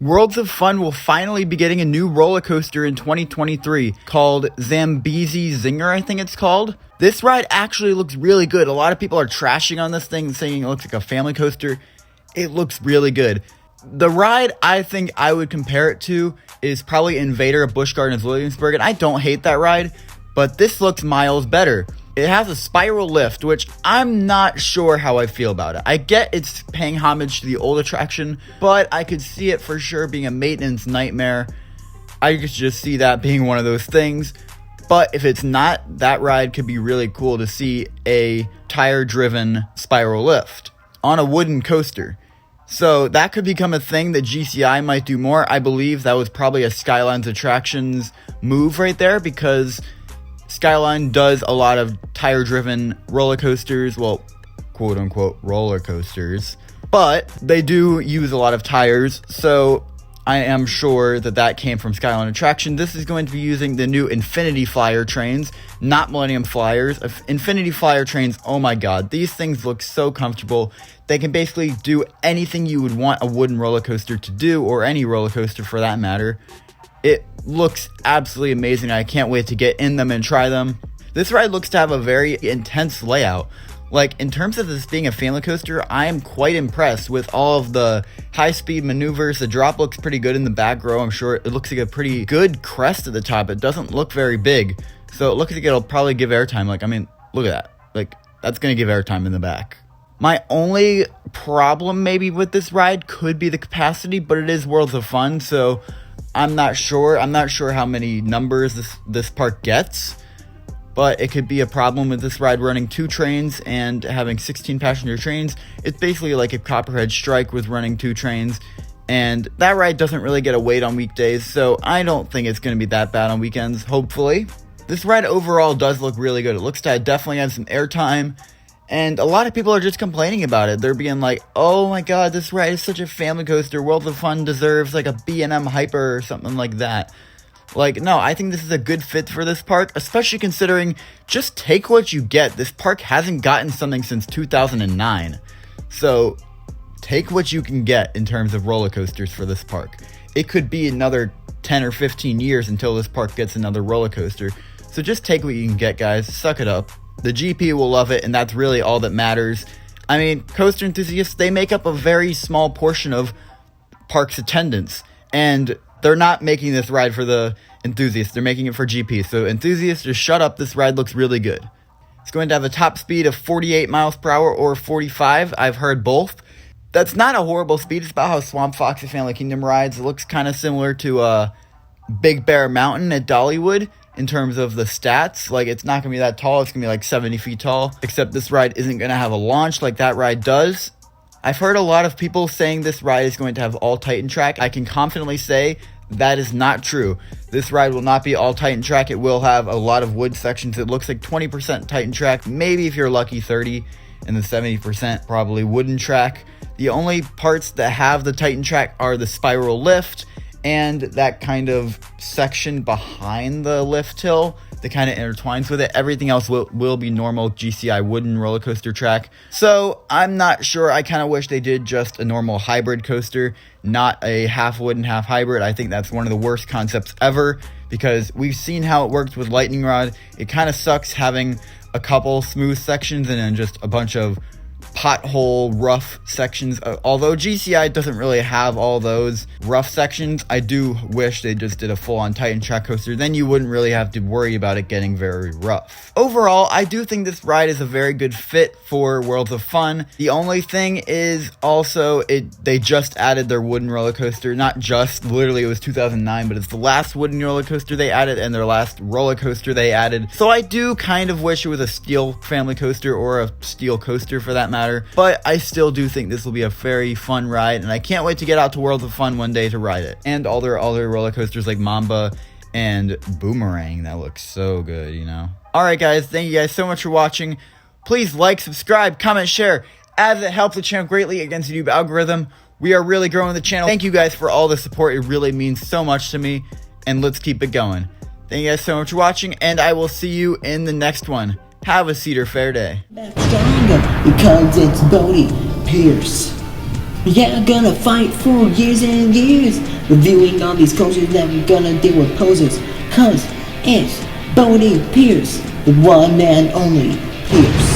Worlds of Fun will finally be getting a new roller coaster in 2023 called Zambezi Zinger, I think it's called. This ride actually looks really good. A lot of people are trashing on this thing, saying it looks like a family coaster. It looks really good. The ride I think I would compare it to is probably Invader at Busch Gardens Williamsburg, and I don't hate that ride, but this looks miles better. It has a spiral lift, which I'm not sure how I feel about it. I get it's paying homage to the old attraction, but I could see it for sure being a maintenance nightmare. I could just see that being one of those things. But if it's not, that ride could be really cool to see a tire-driven spiral lift on a wooden coaster. So that could become a thing that GCI might do more. I believe that was probably a Skylines Attractions move right there, because Skyline does a lot of tire-driven roller coasters, well, quote-unquote roller coasters, but they do use a lot of tires, so I am sure that that came from Skyline Attraction. This is going to be using the new Infinity Flyer trains, not Millennium Flyers. Infinity Flyer trains, oh my god, these things look so comfortable. They can basically do anything you would want a wooden roller coaster to do, or any roller coaster for that matter. It looks absolutely amazing. I can't wait to get in them and try them. This ride looks to have a very intense layout. Like, in terms of this being a family coaster, I am quite impressed with all of the high-speed maneuvers. The drop looks pretty good in the back row. I'm sure it looks like a pretty good crest at the top. It doesn't look very big, so it looks like it'll probably give airtime. Like, I mean, look at that. Like, that's going to give airtime in the back. My only problem maybe with this ride could be the capacity, but it is Worlds of Fun, so I'm not sure. I'm not sure how many numbers this park gets, but it could be a problem with this ride running 2 trains and having 16 passenger trains. It's basically like a Copperhead Strike with running 2 trains, and that ride doesn't really get a wait on weekdays, so I don't think it's going to be that bad on weekends, hopefully. This ride overall does look really good. It looks to definitely have some airtime, and a lot of people are just complaining about it. They're being like, oh my god, this ride is such a family coaster. World of Fun deserves like a B&M Hyper or something like that. Like, no, I think this is a good fit for this park, especially considering just take what you get. This park hasn't gotten something since 2009. So take what you can get in terms of roller coasters for this park. It could be another 10 or 15 years until this park gets another roller coaster. So just take what you can get, guys. Suck it up. The GP will love it, and that's really all that matters. I mean, coaster enthusiasts, they make up a very small portion of park's attendance, and they're not making this ride for the enthusiasts. They're making it for GP. So enthusiasts, just shut up. This ride looks really good. It's going to have a top speed of 48 miles per hour or 45. I've heard both. That's not a horrible speed. It's about how Swamp Fox at Family Kingdom rides. It looks kind of similar to Big Bear Mountain at Dollywood in terms of the stats. Like, it's not going to be that tall. It's going to be like 70 feet tall. Except this ride isn't going to have a launch like that ride does. I've heard a lot of people saying this ride is going to have all Titan track. I can confidently say that is not true. This ride will not be all Titan track. It will have a lot of wood sections. It looks like 20% Titan track, maybe if you're lucky 30, and the 70% probably wooden track. The only parts that have the Titan track are the spiral lift and that kind of section behind the lift hill that kind of intertwines with it. Everything else will be normal GCI wooden roller coaster track. So I'm not sure. I kind of wish they did just a normal hybrid coaster, not a half wooden, half hybrid. I think that's one of the worst concepts ever, because we've seen how it worked with Lightning Rod. It kind of sucks having a couple smooth sections and then just a bunch of pothole rough sections. Although GCI doesn't really have all those rough sections, I do wish they just did a full-on Titan track coaster. Then you wouldn't really have to worry about it getting very rough. Overall, I do think this ride is a very good fit for Worlds of Fun. The only thing is also they just added their wooden roller coaster. Not just, literally it was 2009, but it's the last wooden roller coaster they added and their last roller coaster they added. So I do kind of wish it was a steel family coaster or a steel coaster for that matter. But I still do think this will be a very fun ride, and I can't wait to get out to Worlds of Fun one day to ride it. And all their other roller coasters like Mamba and Boomerang, that looks so good, you know. Alright guys, thank you guys so much for watching. Please like, subscribe, comment, share, as it helps the channel greatly against the YouTube algorithm. We are really growing the channel. Thank you guys for all the support. It really means so much to me, and let's keep it going. Thank you guys so much for watching, and I will see you in the next one. Have a Cedar Fair day. That's stronger because it's Bodie Pierce. Yeah, I'm gonna fight for years and years, reviewing all these coasters that we're gonna deal with posers. Cause it's Bodie Pierce, the one man only Pierce.